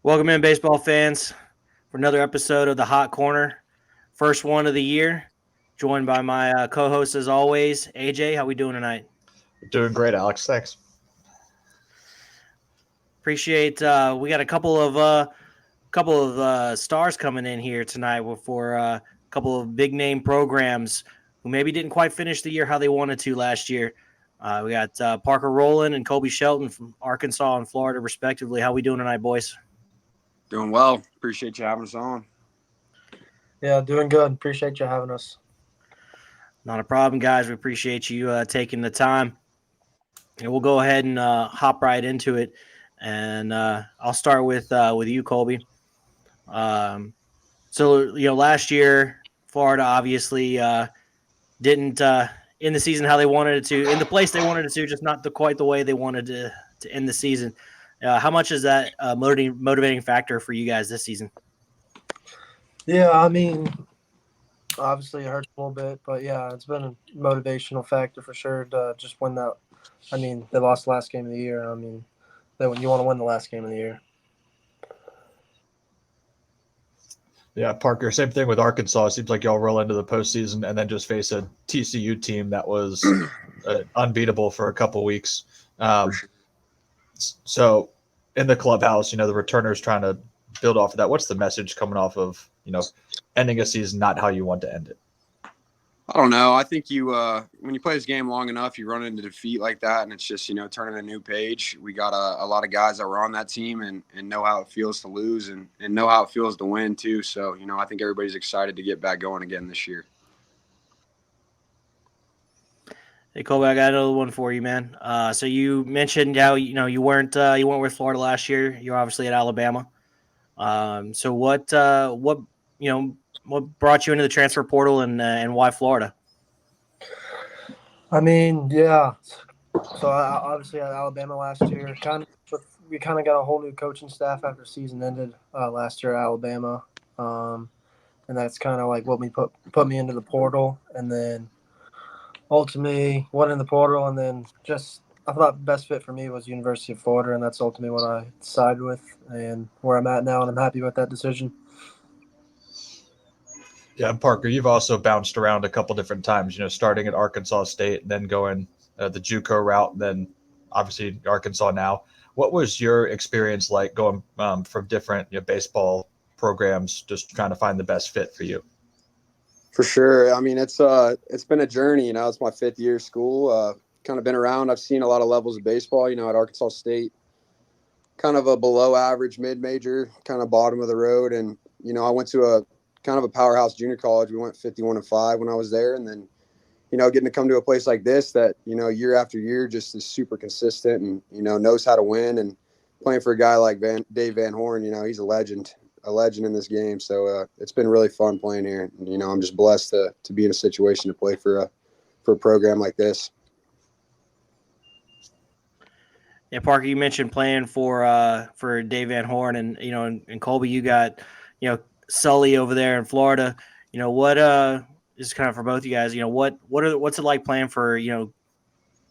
Welcome in, baseball fans, for another episode of the Hot Corner, first one of the year. Joined by my co-host as always, AJ. How we doing tonight? Doing great, Alex. Thanks. Appreciate. We got a couple of stars coming in here tonight for a couple of big name programs who maybe didn't quite finish the year how they wanted to last year. We got Parker Rowland and Colby Shelton from Arkansas and Florida, respectively. How we doing tonight, boys? Doing well. Appreciate you having us on. Yeah, doing good. Appreciate you having us. Not a problem, guys. We appreciate you taking the time. And we'll go ahead and hop right into it. And I'll start with you, Colby. Last year, Florida obviously didn't end the season how they wanted it to, in the place they wanted it to, just not quite the way they wanted to end the season. How much is that a motivating factor for you guys this season? Yeah, I mean, obviously it hurts a little bit, but yeah, it's been a motivational factor for sure to just win that. I mean, they lost the last game of the year. I mean, you want to win the last game of the year. Yeah, Parker, same thing with Arkansas. It seems like y'all roll into the postseason and then just face a TCU team that was unbeatable for a couple weeks. So in the clubhouse, the returners trying to build off of that. What's the message coming off of, ending a season not how you want to end it? I don't know. I think when you play this game long enough, you run into defeat like that, and it's just, turning a new page. We got a lot of guys that were on that team and know how it feels to lose and know how it feels to win too. So, I think everybody's excited to get back going again this year. Hey, Colby, I got another one for you, man. So you mentioned how you weren't with Florida last year. You're obviously at Alabama. So what brought you into the transfer portal and why Florida? I mean, yeah. So I obviously at Alabama last year. We kind of got a whole new coaching staff after season ended last year at Alabama, and that's kind of like what put me into the portal, and then ultimately went in the portal, and then just I thought the best fit for me was University of Florida, and that's ultimately what I decided with and where I'm at now, and I'm happy with that decision. Yeah, Parker, you've also bounced around a couple different times, starting at Arkansas State, then going the JUCO route, and then obviously Arkansas now. What was your experience like going from different baseball programs, just trying to find the best fit for you? For sure. I mean, it's been a journey. It's my 5th year of school. Kind of been around. I've seen a lot of levels of baseball. At Arkansas State, kind of a below average mid-major, kind of bottom of the road, and I went to a kind of a powerhouse junior college. We went 51-5 when I was there, and then getting to come to a place like this that year after year just is super consistent and knows how to win, and playing for a guy like Dave Van Horn, he's a legend in this game. So it's been really fun playing here. And, I'm just blessed to be in a situation to play for a program like this. Yeah, Parker, you mentioned playing for Dave Van Horn, and and Colby, you got Sully over there in Florida. What is kind of for both you guys. What's it like playing for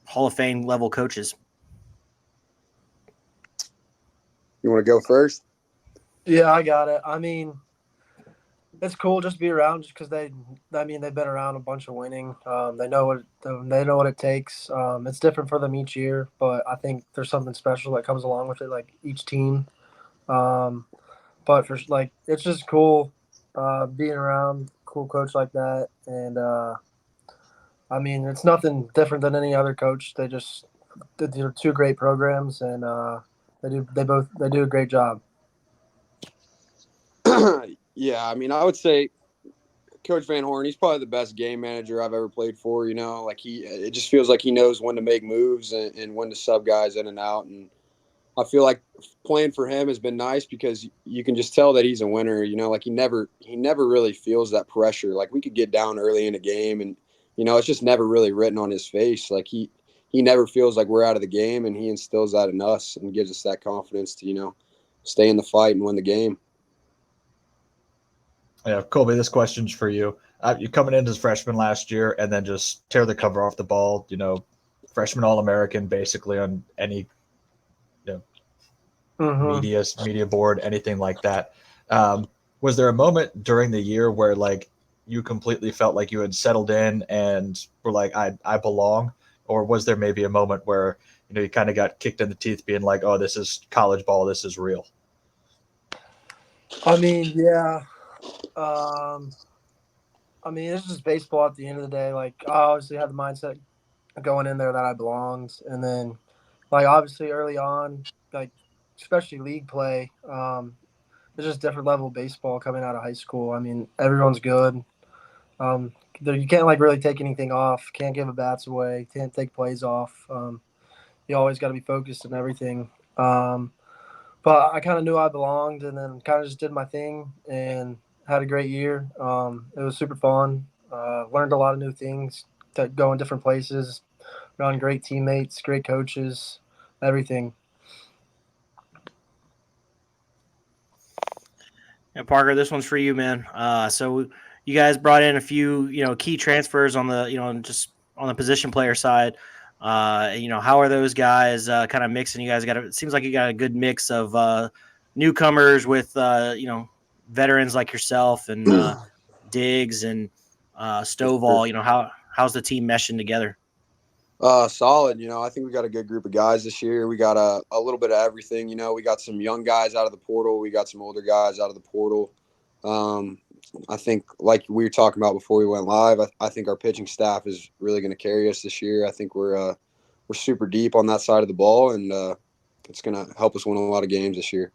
Hall of Fame level coaches? You want to go first? Yeah, I got it. I mean, it's cool just to be around, just because they've been around a bunch of winning. They know what it takes. It's different for them each year, but I think there's something special that comes along with it, like each team. But it's just cool being around a cool coach like that, and I mean, it's nothing different than any other coach. They're two great programs, and they do a great job. Yeah, I mean, I would say Coach Van Horn, he's probably the best game manager I've ever played for. It just feels like he knows when to make moves and when to sub guys in and out. And I feel like playing for him has been nice because you can just tell that he's a winner. He never really feels that pressure. Like, we could get down early in a game, and it's just never really written on his face. Like, he never feels like we're out of the game, and he instills that in us and gives us that confidence to stay in the fight and win the game. Yeah, Colby, this question's for you. You coming in as freshman last year and then just tear the cover off the ball, freshman All-American basically on any media board, anything like that. Was there a moment during the year where like you completely felt like you had settled in and were like, I belong? Or was there maybe a moment where, you kind of got kicked in the teeth being like, oh, this is college ball, this is real? I mean, yeah. Um, I mean, it's just baseball at the end of the day. Like, I obviously had the mindset going in there that I belonged. And then, like, obviously early on, like, especially league play, it's just different level of baseball coming out of high school. I mean, everyone's good. You can't, like, really take anything off. Can't give a bats away. Can't take plays off. You always got to be focused and everything. But I kind of knew I belonged, and then kind of just did my thing and had a great year. It was super fun. Learned a lot of new things, to go in different places, around great teammates, great coaches, everything. And Parker, this one's for you, man. So you guys brought in a few, key transfers on the, just on the position player side. How are those guys kind of mixing? You guys it seems like you got a good mix of newcomers with, veterans like yourself and Diggs and Stovall. How's the team meshing together? Solid. I think we got a good group of guys this year. We got a little bit of everything. We got some young guys out of the portal. We got some older guys out of the portal. I think, like we were talking about before we went live, I think our pitching staff is really going to carry us this year. I think we're super deep on that side of the ball, and it's going to help us win a lot of games this year.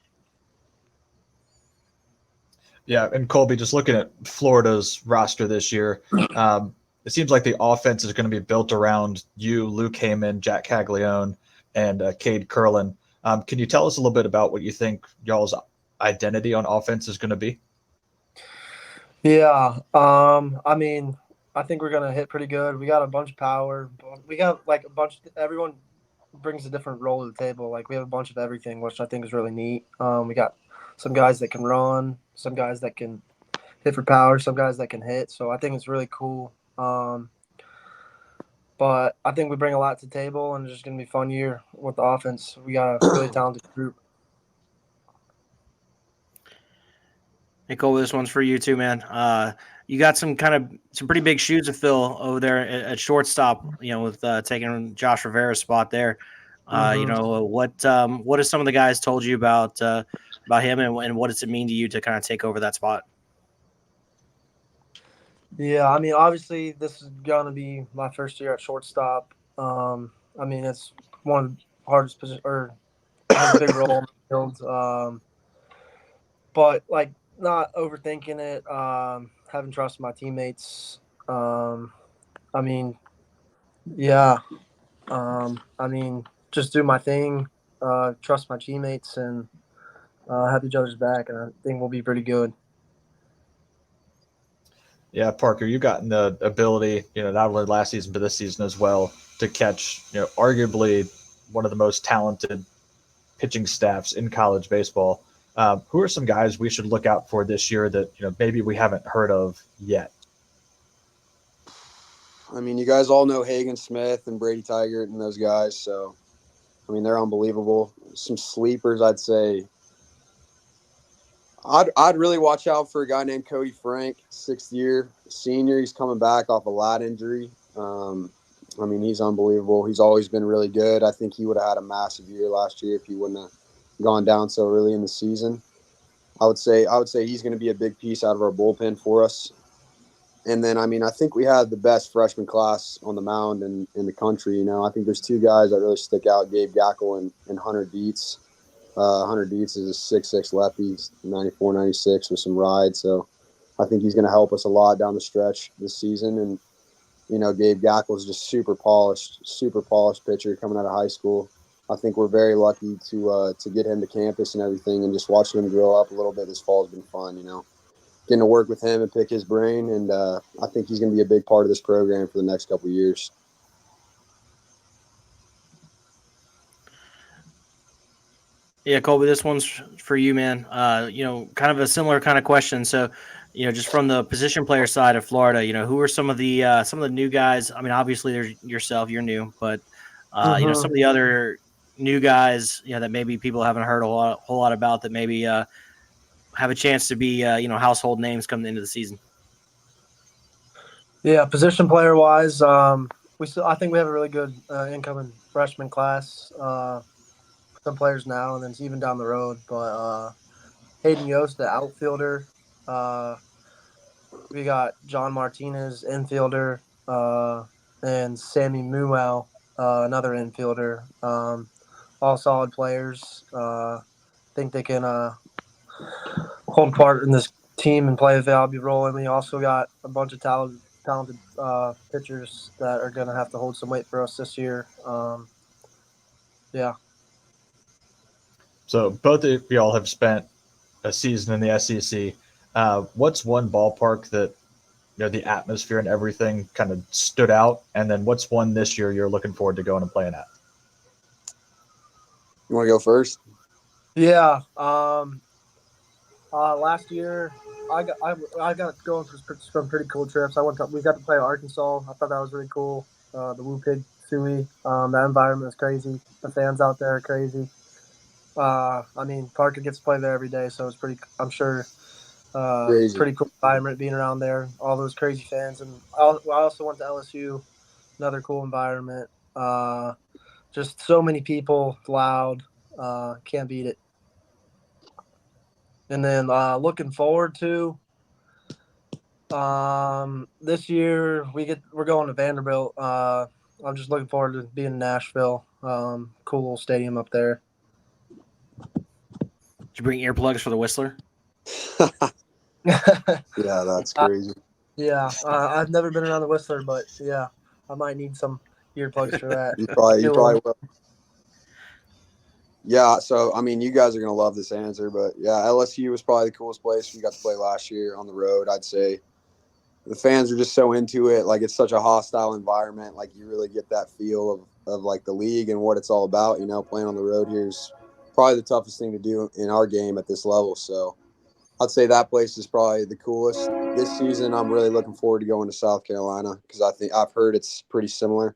Yeah, and Colby, just looking at Florida's roster this year, it seems like the offense is going to be built around you, Luke Heyman, Jack Caglione, and Cade Curlin. Can you tell us a little bit about what you think y'all's identity on offense is going to be? Yeah. I mean, I think we're gonna hit pretty good. We got a bunch of power. We got like a bunch. Everyone brings a different role to the table. Like, we have a bunch of everything, which I think is really neat. We got some guys that can run, some guys that can hit for power, some guys that can hit. So I think it's really cool. But I think we bring a lot to the table, and it's just gonna be a fun year with the offense. We got a really talented group. Hey, Cole, this one's for you too, man. You got some pretty big shoes to fill over there at shortstop. With taking Josh Rivera's spot there. What have some of the guys told you about him, and what does it mean to you to kind of take over that spot? Yeah, I mean, obviously, this is gonna be my first year at shortstop. I mean, it's one of the hardest positions, or has a big role in the field. But, like, not overthinking it. Having trust in my teammates. I mean, yeah. I mean, just do my thing. Trust my teammates, and have each other's back, and I think we'll be pretty good. Yeah, Parker, you've gotten the ability, not only last season but this season as well, to catch, arguably one of the most talented pitching staffs in college baseball. Who are some guys we should look out for this year that maybe we haven't heard of yet? I mean, you guys all know Hagen Smith and Brady Tigert and those guys, so I mean, they're unbelievable. Some sleepers, I'd say. I'd really watch out for a guy named Cody Frank, 6th year senior. He's coming back off a lat injury. I mean, he's unbelievable. He's always been really good. I think he would have had a massive year last year if he wouldn't have gone down so early in the season. I would say he's going to be a big piece out of our bullpen for us. And then, I mean, I think we had the best freshman class on the mound in the country. I think there's two guys that really stick out, Gabe Gackle and Hunter Dietz. Hunter Dietz is a 6'6" lefty, 94, 96 with some ride. So I think he's going to help us a lot down the stretch this season. And, Gabe Gackle is just super polished pitcher coming out of high school. I think we're very lucky to get him to campus and everything, and just watching him grow up a little bit this fall has been fun, Getting to work with him and pick his brain. And I think he's going to be a big part of this program for the next couple of years. Yeah, Colby, this one's for you, man. Kind of a similar kind of question. So, just from the position player side of Florida, who are some of the new guys? I mean, obviously there's yourself, you're new, but some of the other new guys, that maybe people haven't heard a whole lot about that maybe have a chance to be household names coming into the season? Yeah, position player wise, I think we have a really good incoming freshman class. Some players now, and then it's even down the road. But Hayden Yost, the outfielder. We got John Martinez, infielder, and Sammy Muel, another infielder. All solid players. Think they can hold part in this team and play a valuable role. And we also got a bunch of talented pitchers that are going to have to hold some weight for us this year. Yeah. So both of y'all have spent a season in the SEC. What's one ballpark that the atmosphere and everything kind of stood out, and then what's one this year you're looking forward to going and playing at? You want to go first? Yeah. Last year I got to go on some pretty cool trips. We got to play Arkansas. I thought that was really cool. The Woo Pig Suey. That environment is crazy. The fans out there are crazy. Parker gets to play there every day, so it's pretty. I'm sure. Crazy. Pretty cool environment being around there. All those crazy fans, and I also went to LSU. Another cool environment. Just so many people, loud. Can't beat it. And then looking forward to this year, we're going to Vanderbilt. I'm just looking forward to being in Nashville. Cool little stadium up there. Did you bring earplugs for the Whistler? Yeah, that's crazy. Yeah, I've never been around the Whistler, but yeah, I might need some earplugs for that. You probably will. Yeah, so you guys are gonna love this answer, but yeah, LSU was probably the coolest place we got to play last year on the road. I'd say the fans are just so into it. Like, it's such a hostile environment. Like, you really get that feel of like the league and what it's all about. Playing on the road here is probably the toughest thing to do in our game at this level. So I'd say that place is probably the coolest. This season, I'm really looking forward to going to South Carolina because I've heard it's pretty similar.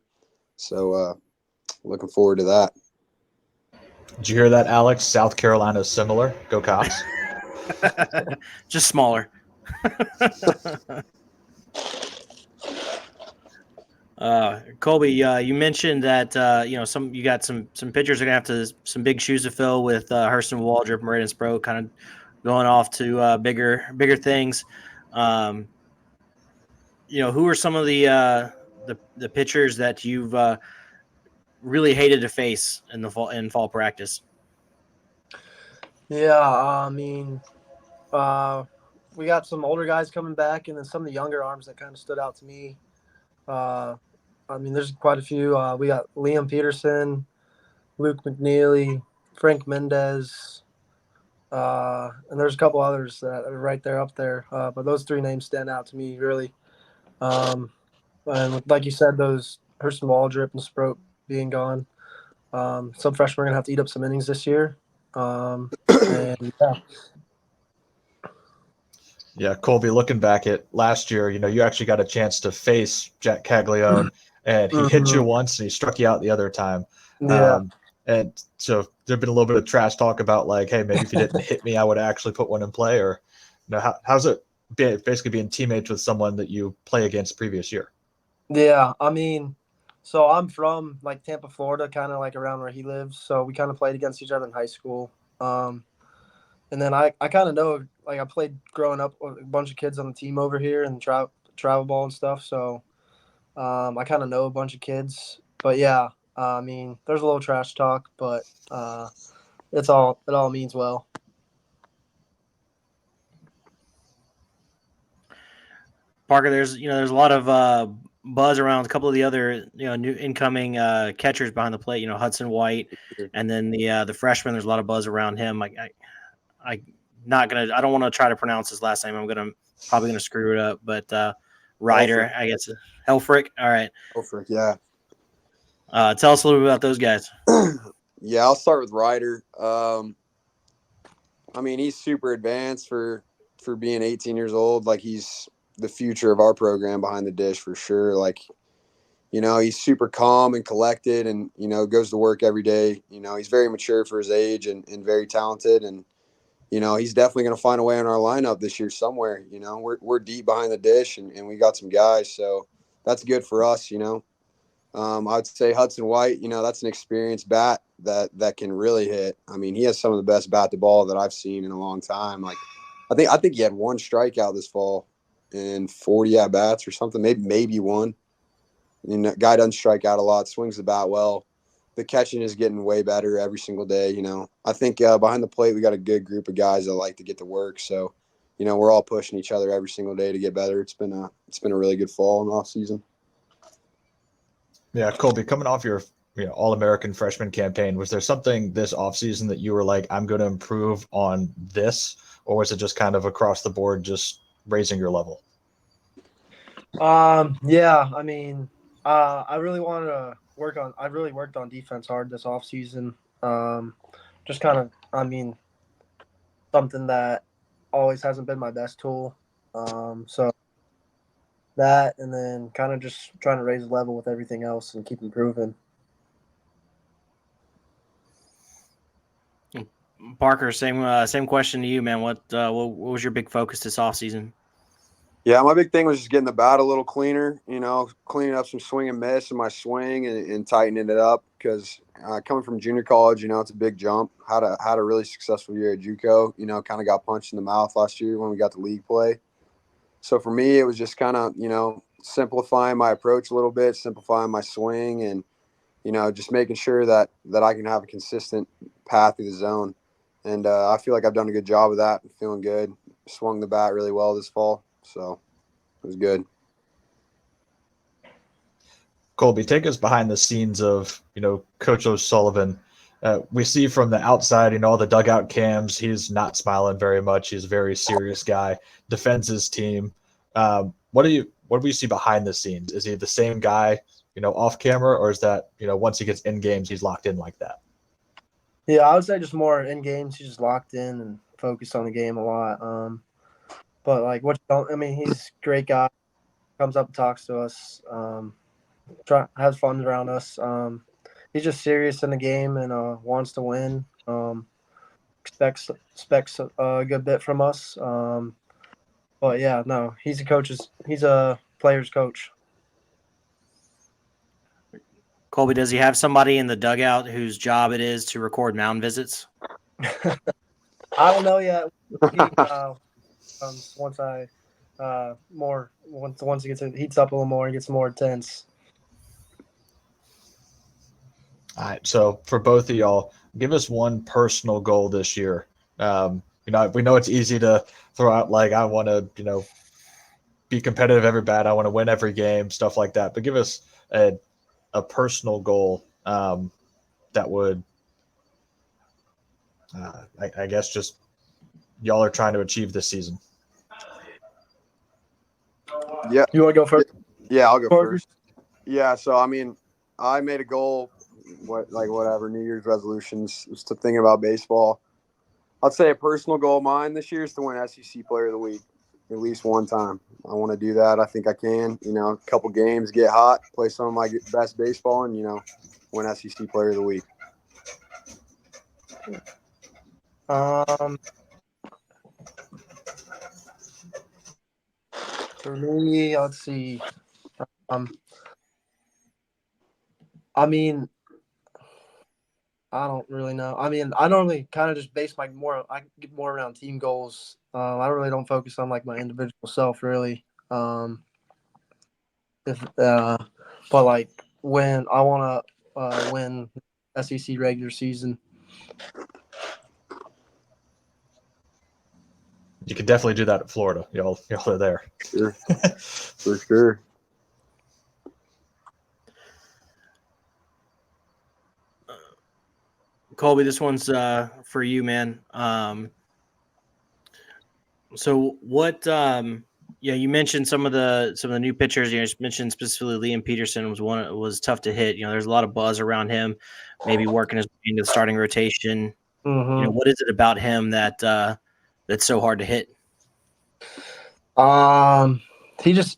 So looking forward to that. Did you hear that, Alex? South Carolina is similar. Go Cops. Just smaller. Colby, you mentioned that you got some pitchers are gonna have some big shoes to fill with Hurston Waldrop and Braden Sproat kind of going off to bigger things. Who are some of the pitchers that you've really hated to face in fall practice? Yeah, we got some older guys coming back, and then some of the younger arms that kind of stood out to me. There's quite a few. We got Liam Peterson, Luke McNeely, Frank Mendez, and there's a couple others that are right there up there. But those three names stand out to me really. And like you said, those Hurston Waldrop and Sproat being gone, some freshmen are gonna have to eat up some innings this year. And yeah. Yeah, Colby, looking back at last year, you actually got a chance to face Jack Caglione, and he hit you once and he struck you out the other time. Yeah. And so there'd been a little bit of trash talk about like, hey, maybe if you didn't hit me, I would actually put one in play. Or how's it basically being teammates with someone that you play against previous year? Yeah, so I'm from like Tampa, Florida, kind of like around where he lives. So we kind of played against each other in high school. And then I kind of know, like, I played growing up with a bunch of kids on the team over here and travel ball and stuff. So I kind of know a bunch of kids. But yeah, there's a little trash talk, but it all means well. Parker, there's a lot of buzz around a couple of the other new incoming catchers behind the plate. Hudson White, and then the freshman. There's a lot of buzz around him. I don't want to try to pronounce his last name. I'm probably gonna screw it up. But Ryder, I guess Helfrich. All right. Helfrich, yeah. Tell us a little bit about those guys. Yeah, I'll start with Ryder. He's super advanced for being 18 years old. Like, he's the future of our program behind the dish for sure. Like, He's super calm and collected and, goes to work every day. He's very mature for his age and very talented. And, he's definitely going to find a way in our lineup this year somewhere. We're deep behind the dish and we got some guys. So that's good for us, I'd say Hudson White, that's an experienced bat that can really hit. I mean, he has some of the best bat to ball that I've seen in a long time. Like, I think he had one strikeout this fall in 40 at bats or something, maybe one. Guy doesn't strike out a lot, swings the bat well. The catching is getting way better every single day. I think behind the plate we got a good group of guys that like to get to work. So, we're all pushing each other every single day to get better. It's been a really good fall and off season. Yeah, Colby, coming off your All-American freshman campaign, was there something this offseason that you were like, I'm going to improve on this, or was it just kind of across the board, just raising your level? Yeah, I mean, I really wanted to I really worked on defense hard this offseason. Just kind of, I mean, something that always hasn't been my best tool. So that, and then kind of just trying to raise the level with everything else and keep improving. Parker, same question to you, man. What was your big focus this offseason? Yeah, my big thing was just getting the bat a little cleaner, cleaning up some swing and miss in my swing and tightening it up because coming from junior college, it's a big jump. Had a really successful year at JUCO, kind of got punched in the mouth last year when we got to league play. So for me, it was just kind of, simplifying my approach a little bit, simplifying my swing and, just making sure that I can have a consistent path through the zone. And I feel like I've done a good job of that. I'm feeling good. Swung the bat really well this fall. So it was good. Colby, take us behind the scenes of, Coach O'Sullivan. We see from the outside, all the dugout cams, he's not smiling very much. He's a very serious guy, defends his team. What do we see behind the scenes? Is he the same guy, off camera, or is that, once he gets in games, he's locked in like that? Yeah, I would say just more in games. He's just locked in and focused on the game a lot. But like he's a great guy. Comes up and talks to us. Has fun around us. He's just serious in the game and wants to win. Expects a good bit from us. But yeah, no, he's a player's coach. Colby, does he have somebody in the dugout whose job it is to record mound visits? I don't know yet. Once it heats up a little more and gets more intense. All right. So for both of y'all, give us one personal goal this year. We know it's easy to throw out like, I want to, be competitive every bat. I want to win every game, stuff like that. But give us a personal goal that would, I guess, just y'all are trying to achieve this season. Yeah. You want to go first? Yeah, I'll go first. Yeah, so I mean, I made a goal, New Year's resolutions, was to think about baseball. I'd say a personal goal of mine this year is to win SEC Player of the Week at least one time. I want to do that. I think I can. A couple games, get hot, play some of my best baseball, and win SEC Player of the Week. For me, let's see. I mean, I don't really know. I mean, I normally kind of just base I get more around team goals. I really don't focus on like my individual self really. But like when I want to win SEC regular season. You can definitely do that at Florida. Y'all are there. Sure. For sure. Colby, this one's for you, man. So what? You mentioned some of the new pitchers. You mentioned specifically Liam Peterson was tough to hit. There's a lot of buzz around him. Maybe working his way into the starting rotation. Mm-hmm. What is it about him that's so hard to hit? He's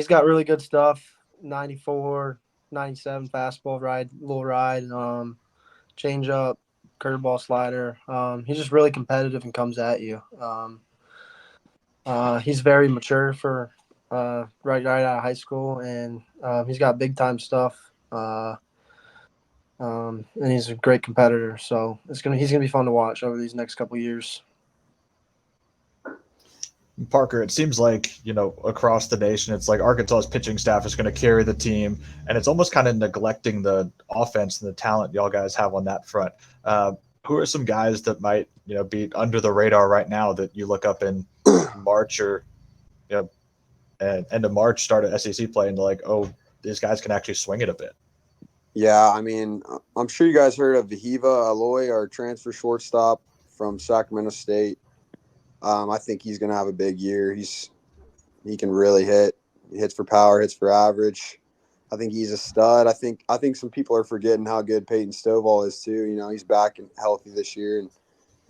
got really good stuff. 94, 97 fastball little ride, change up, curveball, slider. He's just really competitive and comes at you. He's very mature for right out of high school, and he's got big time stuff. And he's a great competitor, so he's gonna be fun to watch over these next couple of years. Parker, it seems like, across the nation, it's like Arkansas's pitching staff is going to carry the team, and it's almost kind of neglecting the offense and the talent y'all guys have on that front. Who are some guys that might, be under the radar right now that you look up in March or, end of March, start of SEC play, and like, oh, these guys can actually swing it a bit? Yeah, I mean, I'm sure you guys heard of Vahiva Aloy, our transfer shortstop from Sacramento State. I think he's going to have a big year. He can really hit. He hits for power, hits for average. I think he's a stud. I think some people are forgetting how good Peyton Stovall is too. He's back and healthy this year, and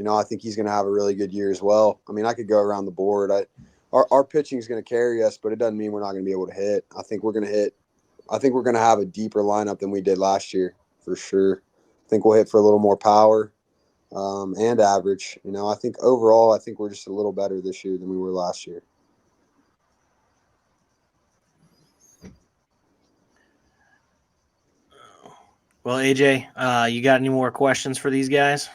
I think he's going to have a really good year as well. I mean, I could go around the board. Our pitching is going to carry us, but it doesn't mean we're not going to be able to hit. I think we're going to hit. I think we're going to have a deeper lineup than we did last year for sure. I think we'll hit for a little more power. And average. I think overall, I think we're just a little better this year than we were last year. Well, AJ, you got any more questions for these guys?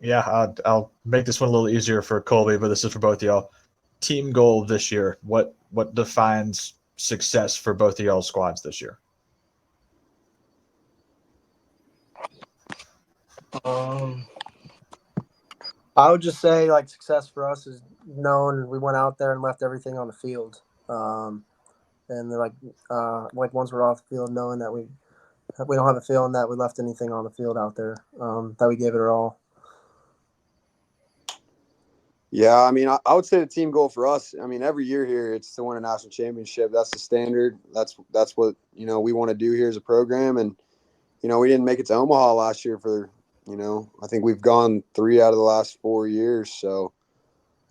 Yeah, I'll make this one a little easier for Colby, but this is for both of y'all. Team goal this year. What defines success for both of y'all's squads this year? I would just say success for us is knowing we went out there and left everything on the field. And once we're off the field, knowing that we don't have a feeling that we left anything on the field out there, that we gave it our all. Yeah, I mean, I would say the team goal for us, I mean, every year here, it's to win a national championship. That's the standard. That's what, we want to do here as a program. And, we didn't make it to Omaha last year for, I think we've gone 3 out of the last 4 years. So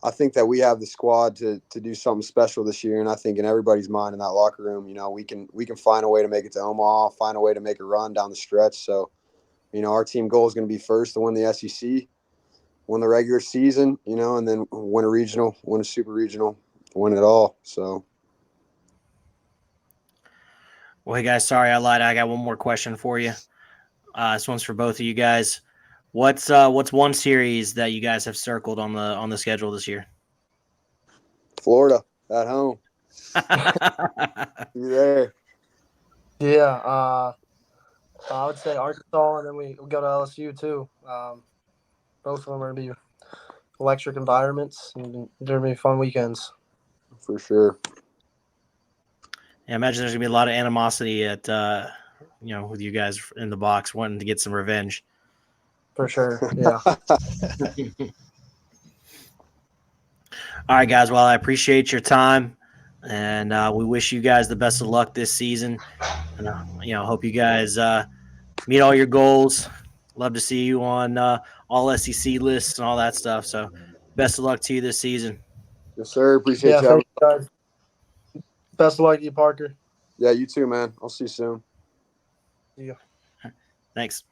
I think that we have the squad to do something special this year. And I think in everybody's mind in that locker room, we can find a way to make it to Omaha, find a way to make a run down the stretch. So, our team goal is going to be first to win the SEC, win the regular season, and then win a regional, win a super regional, win it all. So. Well, hey guys, sorry I lied. I got one more question for you. This one's for both of you guys. What's one series that you guys have circled on the schedule this year? Florida at home. You there? Yeah, I would say Arkansas, and then we go to LSU too. Both of them are going to be electric environments, and they're going to be fun weekends. For sure. Yeah, I imagine there's going to be a lot of animosity at with you guys in the box wanting to get some revenge. For sure, yeah. All right, guys. Well, I appreciate your time, and we wish you guys the best of luck this season. And hope you guys meet all your goals. Love to see you on all SEC lists and all that stuff. So, best of luck to you this season. Yes, sir. Appreciate you. Thank you guys. Best of luck to you, Parker. Yeah, you too, man. I'll see you soon. Yeah. Thanks.